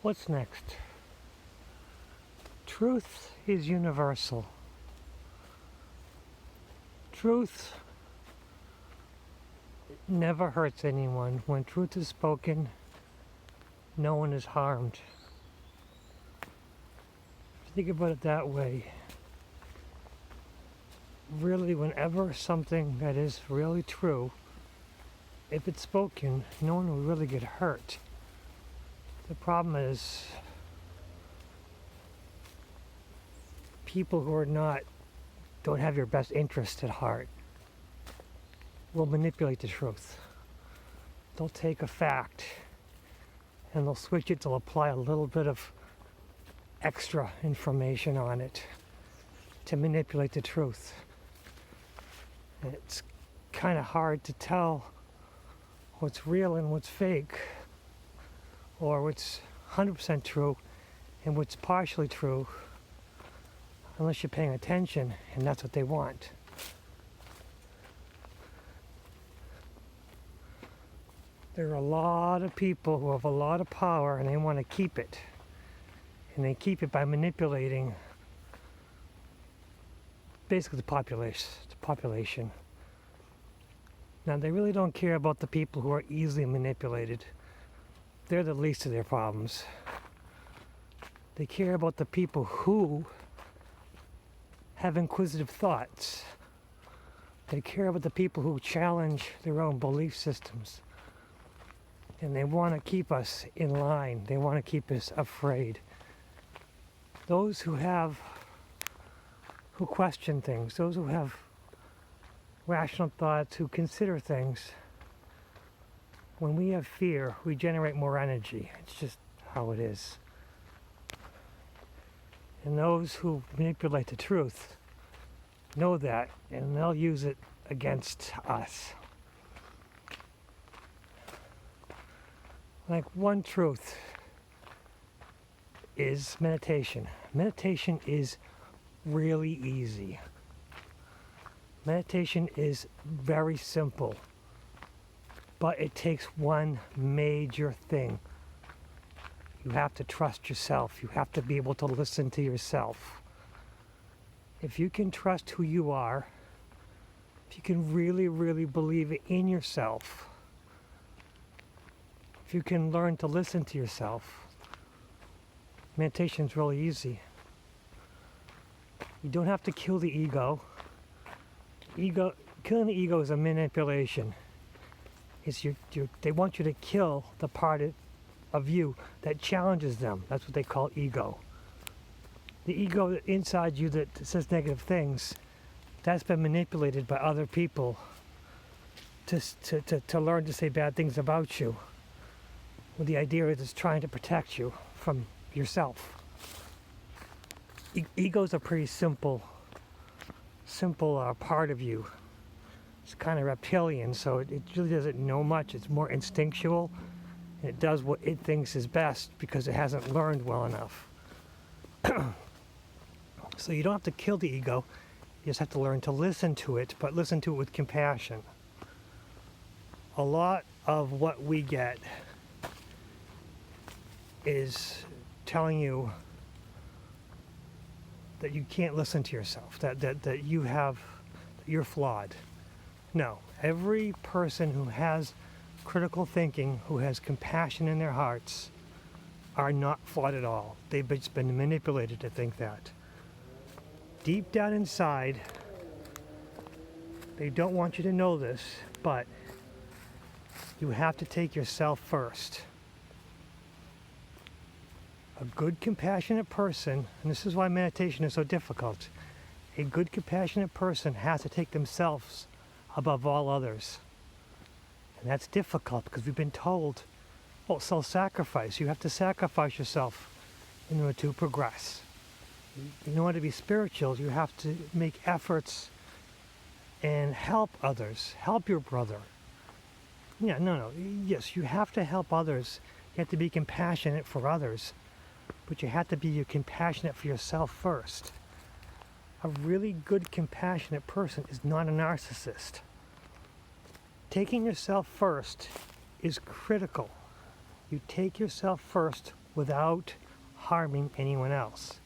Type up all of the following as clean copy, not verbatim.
What's next? Truth is universal. Truth never hurts anyone. When truth is spoken, no one is harmed. Think about it that way. Really, whenever something that is really true, if it's spoken, no one will really get hurt. The problem is people who don't have your best interest at heart will manipulate the truth. They'll take a fact and they'll switch it, they'll apply a little bit of extra information on it to manipulate the truth. And it's kind of hard to tell what's real and what's fake, or what's 100% true and what's partially true, unless you're paying attention, and that's what they want. There are a lot of people who have a lot of power and they want to keep it. And they keep it by manipulating basically the population. Now, they really don't care about the people who are easily manipulated. They're the least of their problems. They care about the people who have inquisitive thoughts. They care about the people who challenge their own belief systems. And they want to keep us in line. They want to keep us afraid. Those who question things, those who have rational thoughts, who consider things, when we have fear, we generate more energy. It's just how it is. And those who manipulate the truth know that, and they'll use it against us. Like, one truth is meditation. Meditation is really easy. Meditation is very simple, but it takes one major thing. You have to trust yourself. You have to be able to listen to yourself. If you can trust who you are, if you can really, really believe in yourself, if you can learn to listen to yourself, meditation is really easy. You don't have to kill the ego. Killing the ego is a manipulation. They want you to kill the part of you that challenges them. That's what they call ego. The ego inside you that says negative things, that's been manipulated by other people to learn to say bad things about you, with the idea that it's trying to protect you from yourself. Ego is a pretty simple part of you. It's kind of reptilian, so it really doesn't know much. It's more instinctual. It does what it thinks is best because it hasn't learned well enough. So you don't have to kill the ego. You just have to learn to listen to it, but listen to it with compassion. A lot of what we get is telling you that you can't listen to yourself, that you're flawed. No, every person who has critical thinking, who has compassion in their hearts, are not flawed at all. They've just been manipulated to think that. Deep down inside, they don't want you to know this, but you have to take yourself first. A good, compassionate person, and this is why meditation is so difficult, a good, compassionate person has to take themselves above all others. And that's difficult because we've been told, oh, self-sacrifice. You have to sacrifice yourself in order to progress. In order to be spiritual, you have to make efforts and help others, help your brother. Yes, you have to help others. You have to be compassionate for others. But you have to be compassionate for yourself first. A really good, compassionate person is not a narcissist. Taking yourself first is critical. You take yourself first without harming anyone else.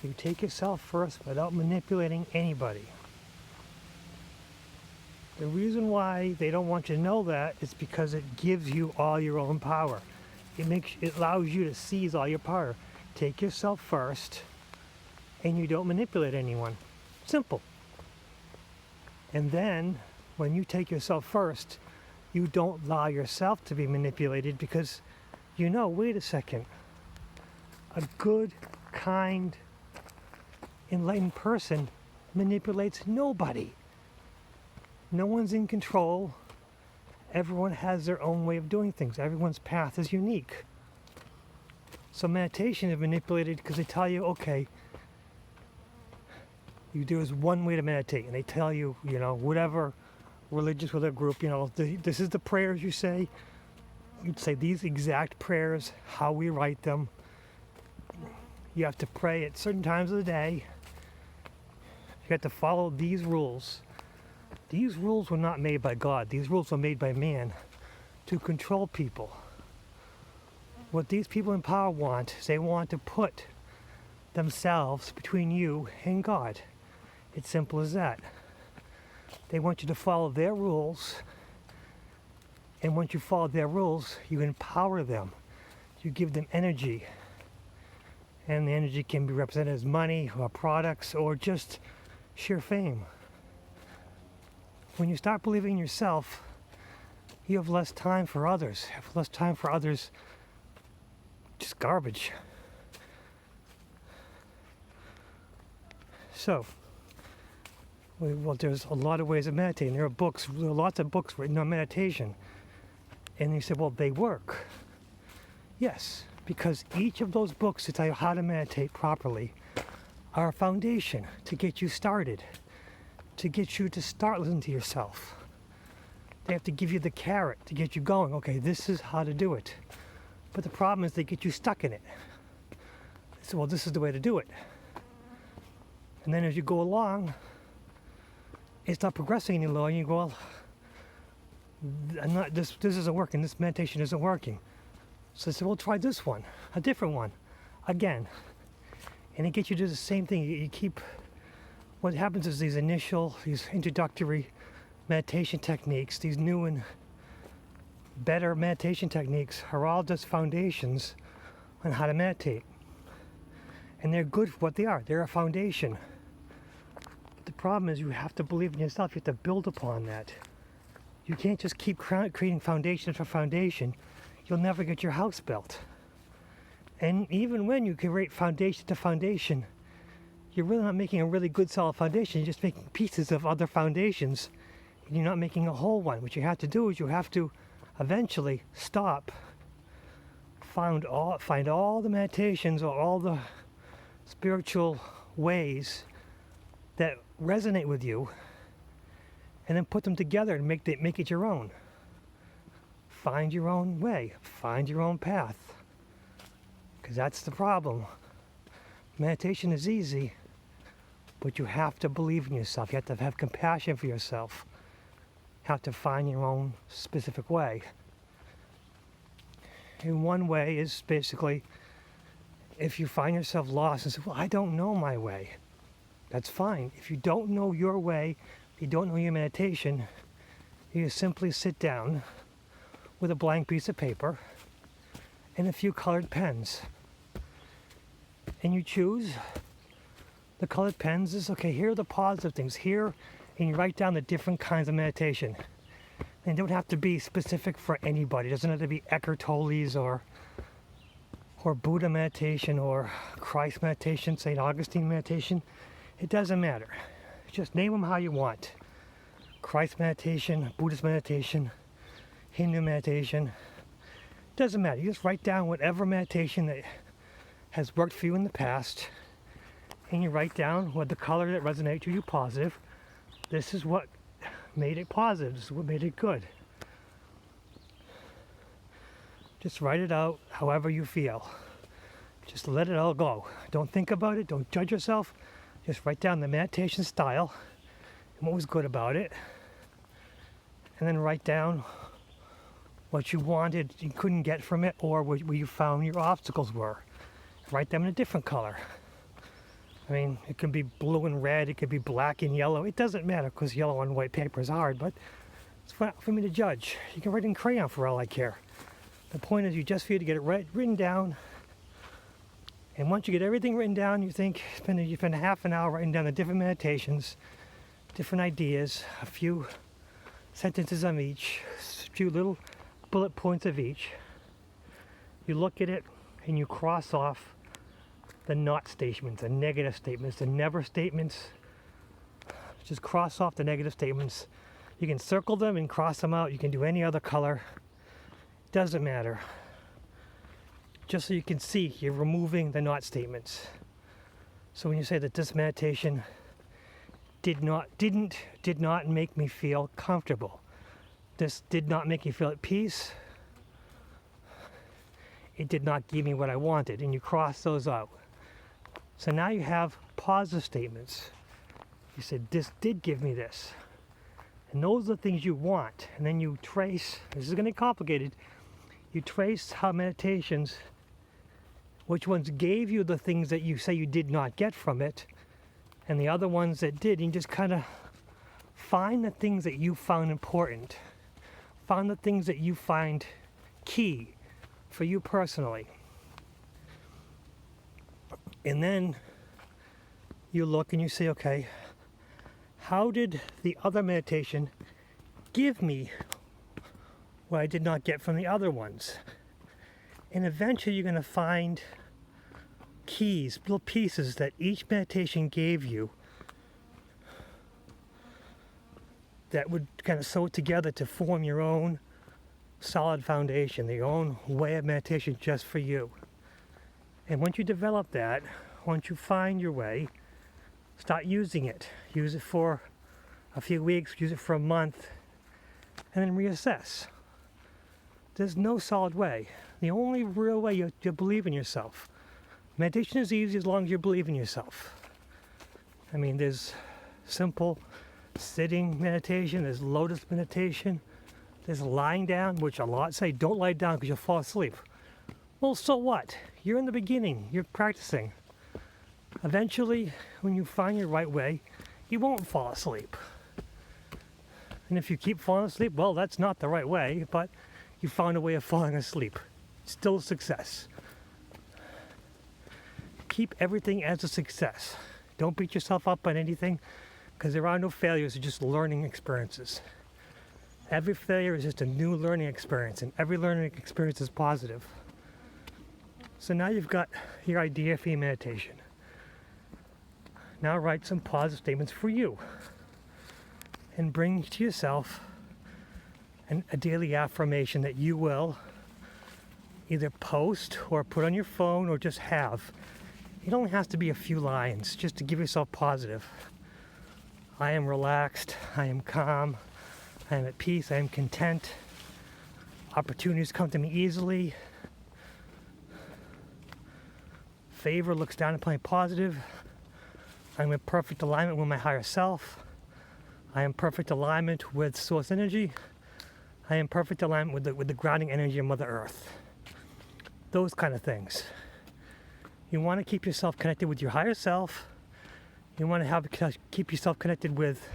You take yourself first without manipulating anybody. The reason why they don't want you to know that is because it gives you all your own power. It allows you to seize all your power. Take yourself first, and you don't manipulate anyone. Simple. And then, when you take yourself first, you don't allow yourself to be manipulated because you know, wait a second, a good, kind, enlightened person manipulates nobody. No one's in control. Everyone has their own way of doing things. Everyone's path is unique. So meditation is manipulated because they tell you, okay, there is one way to meditate, and they tell you, whatever religious with a group, this is the prayers you say. You'd say these exact prayers, how we write them. You have to pray at certain times of the day. You have to follow these rules. These rules were not made by God. These rules were made by man to control people. What these people in power want is they want to put themselves between you and God. It's simple as that. They want you to follow their rules, and once you follow their rules, you empower them. You give them energy, and the energy can be represented as money or products or just sheer fame. When you start believing in yourself, you have less time for others. You have less time for others, just garbage. So, well, there's a lot of ways of meditating. There are lots of books written on meditation. And you say, well, they work. Yes, because each of those books to tell you how to meditate properly are a foundation to get you started, to get you to start listening to yourself. They have to give you the carrot to get you going. Okay, this is how to do it. But the problem is they get you stuck in it. So, well, this is the way to do it. And then as you go along, it's not progressing any longer. You go, well, this isn't working. This meditation isn't working. So I said, well, try this one, a different one, again. And it gets you to do the same thing. You keep, what happens is these introductory meditation techniques, these new and better meditation techniques are all just foundations on how to meditate. And they're good for what they are. They're a foundation. The problem is you have to believe in yourself. You have to build upon that. You can't just keep creating foundation for foundation. You'll never get your house built. And even when you create foundation to foundation, you're really not making a really good solid foundation. You're just making pieces of other foundations. And you're not making a whole one. What you have to do is you have to eventually stop, find all the meditations or all the spiritual ways that resonate with you, and then put them together and make it your own. Find your own way. Find your own path. Because that's the problem. Meditation is easy, but you have to believe in yourself. You have to have compassion for yourself. You have to find your own specific way. And one way is basically, if you find yourself lost and say, well, I don't know my way. That's fine. If you don't know your way, if you don't know your meditation, you simply sit down with a blank piece of paper and a few colored pens. And you choose the colored pens is, okay, here are the positive things. Here, and you write down the different kinds of meditation. And they don't have to be specific for anybody. It doesn't have to be Eckhart Tolle's or Buddha meditation or Christ meditation, St. Augustine meditation. It doesn't matter. Just name them how you want. Christ meditation, Buddhist meditation, Hindu meditation. Doesn't matter. You just write down whatever meditation that has worked for you in the past, and you write down what the color that resonates with you positive. This is what made it positive. This is what made it good. Just write it out however you feel. Just let it all go. Don't think about it. Don't judge yourself. Just write down the meditation style and what was good about it. And then write down what you wanted you couldn't get from it, or where you found your obstacles were. Write them in a different color. I mean, it can be blue and red, it could be black and yellow. It doesn't matter, because yellow on white paper is hard, but it's for me to judge. You can write in crayon for all I care. The point is, you just feel to get it written down. And once you get everything written down, you spend a half an hour writing down the different meditations, different ideas, a few sentences on each, a few little bullet points of each. You look at it and you cross off the not statements, the negative statements, the never statements. Just cross off the negative statements. You can circle them and cross them out. You can do any other color. Doesn't matter. Just so you can see, you're removing the not statements. So when you say that this meditation did not make me feel comfortable, this did not make you feel at peace, it did not give me what I wanted, and you cross those out. So now you have positive statements. You said, this did give me this. And those are the things you want. And then you trace, this is going to get complicated, you trace how meditations, which ones gave you the things that you say you did not get from it, and the other ones that did. You just kind of find the things that you found important. Find the things that you find key for you personally. And then you look and you say, okay, how did the other meditation give me what I did not get from the other ones? And eventually you're going to find keys, little pieces that each meditation gave you that would kind of sew it together to form your own solid foundation, your own way of meditation just for you. And once you develop that, once you find your way, start using it. Use it for a few weeks, use it for a month, and then reassess. There's no solid way. The only real way you believe in yourself. Meditation is easy as long as you believe in yourself. I mean, there's simple sitting meditation, there's lotus meditation, there's lying down, which a lot say don't lie down because you'll fall asleep. Well, so what? You're in the beginning, you're practicing. Eventually, when you find your right way, you won't fall asleep. And if you keep falling asleep, well, that's not the right way, but you found a way of falling asleep. Still a success. Keep everything as a success. Don't beat yourself up on anything, because there are no failures, they're just learning experiences. Every failure is just a new learning experience, and every learning experience is positive. So now you've got your idea for your meditation. Now write some positive statements for you, and bring to yourself a daily affirmation that you will either post or put on your phone or just have. It only has to be a few lines just to give yourself positive. I am relaxed, I am calm, I am at peace, I am content. Opportunities come to me easily. Favor looks down upon me positive. I'm in perfect alignment with my higher self. I am perfect alignment with source energy. I am perfect alignment with the grounding energy of Mother Earth. Those kind of things. You want to keep yourself connected with your higher self. You want to keep yourself connected with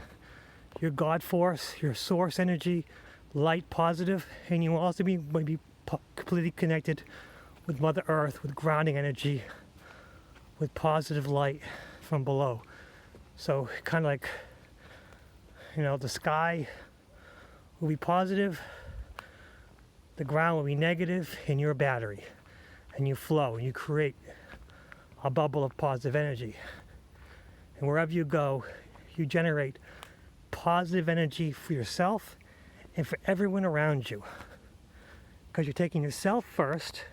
your God force, your source energy, light, positive, and you will also be completely connected with Mother Earth, with grounding energy, with positive light from below. So kind of like, the sky will be positive, the ground will be negative, and you're a battery. And you flow, and you create a bubble of positive energy. And wherever you go, you generate positive energy for yourself and for everyone around you. Because you're taking yourself first,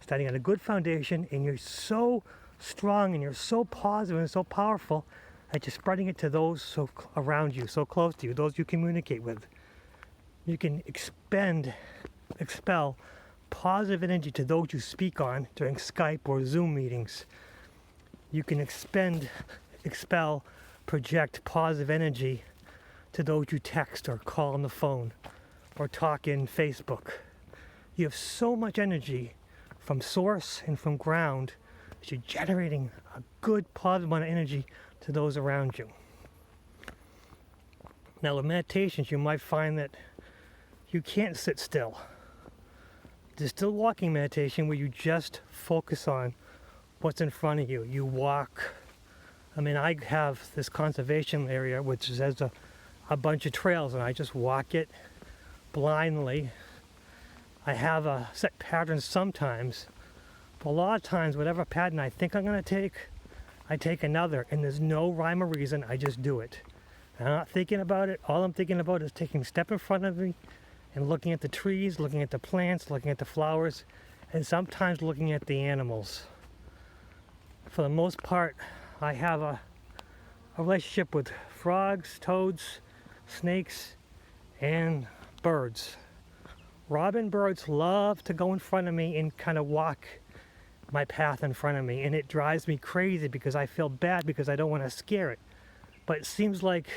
starting on a good foundation, and you're so strong and you're so positive and so powerful that you're spreading it to those around you, so close to you, those you communicate with. You can expel positive energy to those you speak on during Skype or Zoom meetings. You can expel, project positive energy to those you text or call on the phone. or talk in Facebook. You have so much energy from source and from ground that you're generating a good positive amount of energy to those around you. Now with meditations, you might find that you can't sit still. There's still walking meditation where you just focus on what's in front of you. You walk. I mean, I have this conservation area which has a bunch of trails, and I just walk it blindly. I have a set pattern sometimes, but a lot of times whatever pattern I think I'm going to take, I take another, and there's no rhyme or reason. I just do it. I'm not thinking about it. All I'm thinking about is taking a step in front of me and looking at the trees, looking at the plants, looking at the flowers, and sometimes looking at the animals. For the most part, I have a relationship with frogs, toads, snakes, and birds. Robin birds love to go in front of me and kind of walk my path in front of me, and it drives me crazy because I feel bad because I don't want to scare it. But it seems like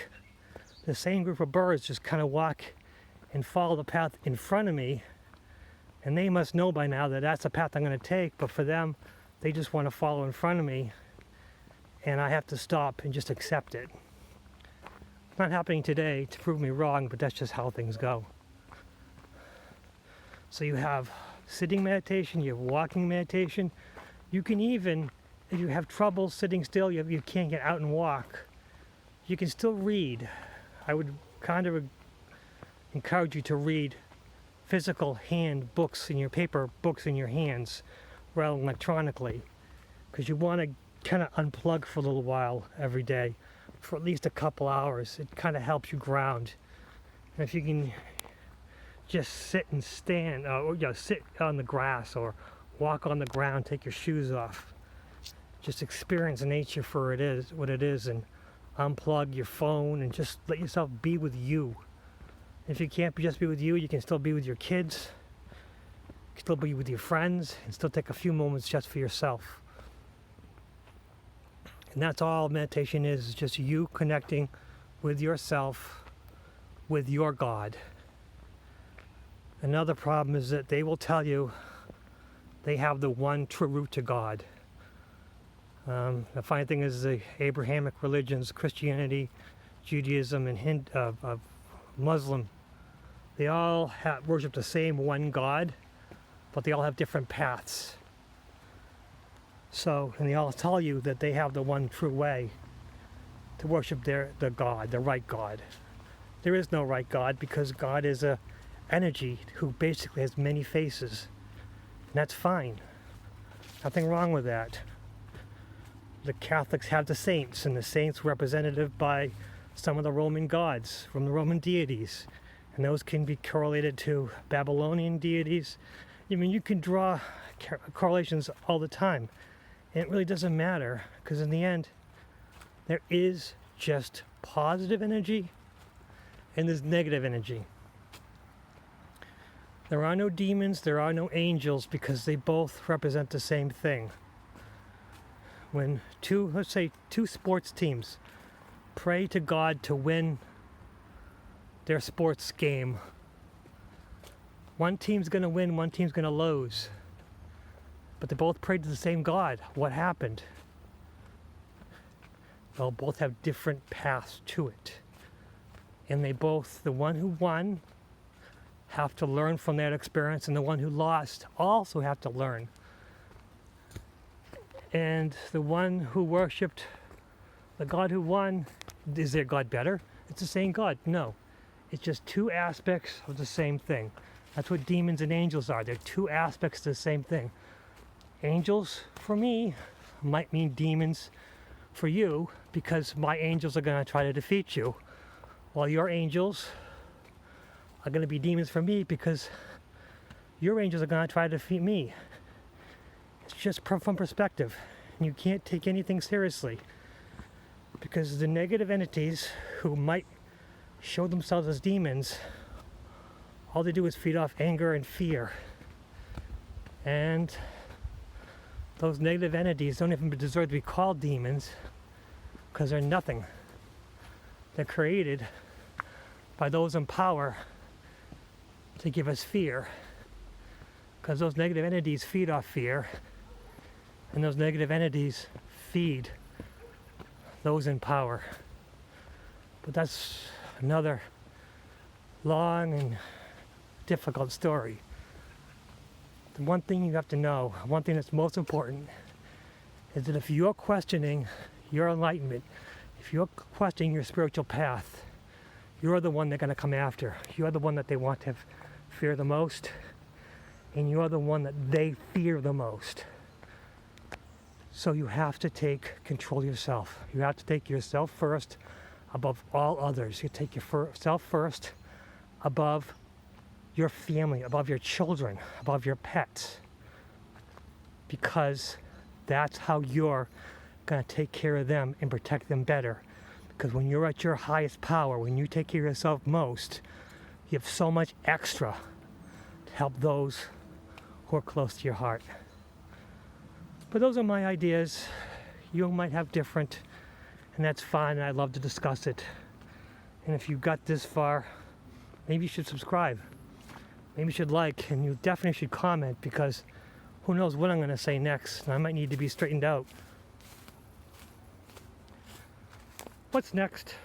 the same group of birds just kind of walk and follow the path in front of me, and they must know by now that that's the path I'm going to take, but for them, they just want to follow in front of me, and I have to stop and just accept it. It's not happening today to prove me wrong, but that's just how things go. So you have sitting meditation, you have walking meditation. You can even, if you have trouble sitting still, you can't get out and walk, you can still read. I would kind of encourage you to read physical hand books in your paper books in your hands rather than electronically, because you want to kind of unplug for a little while every day for at least a couple hours. It kind of helps you ground. And if you can just sit and stand, or sit on the grass or walk on the ground, take your shoes off, just experience nature for what it is, and unplug your phone and just let yourself be with you. If you can't just be with you, you can still be with your kids, you can still be with your friends, and still take a few moments just for yourself. And that's all meditation is just you connecting with yourself, with your God. Another problem is that they will tell you they have the one true route to God. The funny thing is the Abrahamic religions, Christianity, Judaism, and Muslim, they all worship the same one God, but they all have different paths. So, and they all tell you that they have the one true way to worship the God, the right God. There is no right God, because God is a energy who basically has many faces, and that's fine. Nothing wrong with that. The Catholics have the saints, and the saints were represented by some of the Roman gods from the Roman deities, and those can be correlated to Babylonian deities. I mean, you can draw correlations all the time, and it really doesn't matter, because in the end there is just positive energy and there's negative energy. There are no demons, there are no angels, because they both represent the same thing. When let's say two sports teams pray to God to win their sports game, one team's going to win, one team's going to lose. But they both prayed to the same God. What happened? Well, both have different paths to it. And they both, the one who won, have to learn from that experience, and the one who lost also have to learn. And the one who worshipped the God who won, is their God better? It's the same God. No. It's just two aspects of the same thing. That's what demons and angels are. They're two aspects of the same thing. Angels, for me, might mean demons for you, because my angels are going to try to defeat you, while your angels are going to be demons for me, because your angels are going to try to defeat me. It's just from perspective. And you can't take anything seriously, because the negative entities who might show themselves as demons, all they do is feed off anger and fear. And those negative entities don't even deserve to be called demons, because they're nothing. They're created by those in power to give us fear, because those negative entities feed off fear, and those negative entities feed those in power. But that's another long and difficult story. The one thing you have to know, one thing that's most important, is that if you're questioning your enlightenment, if you're questioning your spiritual path, you're the one they're going to come after. You're the one that they want to fear the most, and you're the one that they fear the most. So you have to take control of yourself. You have to take yourself first above all others. You take yourself first above your family, above your children, above your pets, because that's how you're going to take care of them and protect them better. Because when you're at your highest power, when you take care of yourself most, you have so much extra to help those who are close to your heart. But those are my ideas. You might have different, and that's fine, and I'd love to discuss it. And if you got this far, maybe you should subscribe. Maybe you should like, and you definitely should comment, because who knows what I'm going to say next, and I might need to be straightened out. What's next?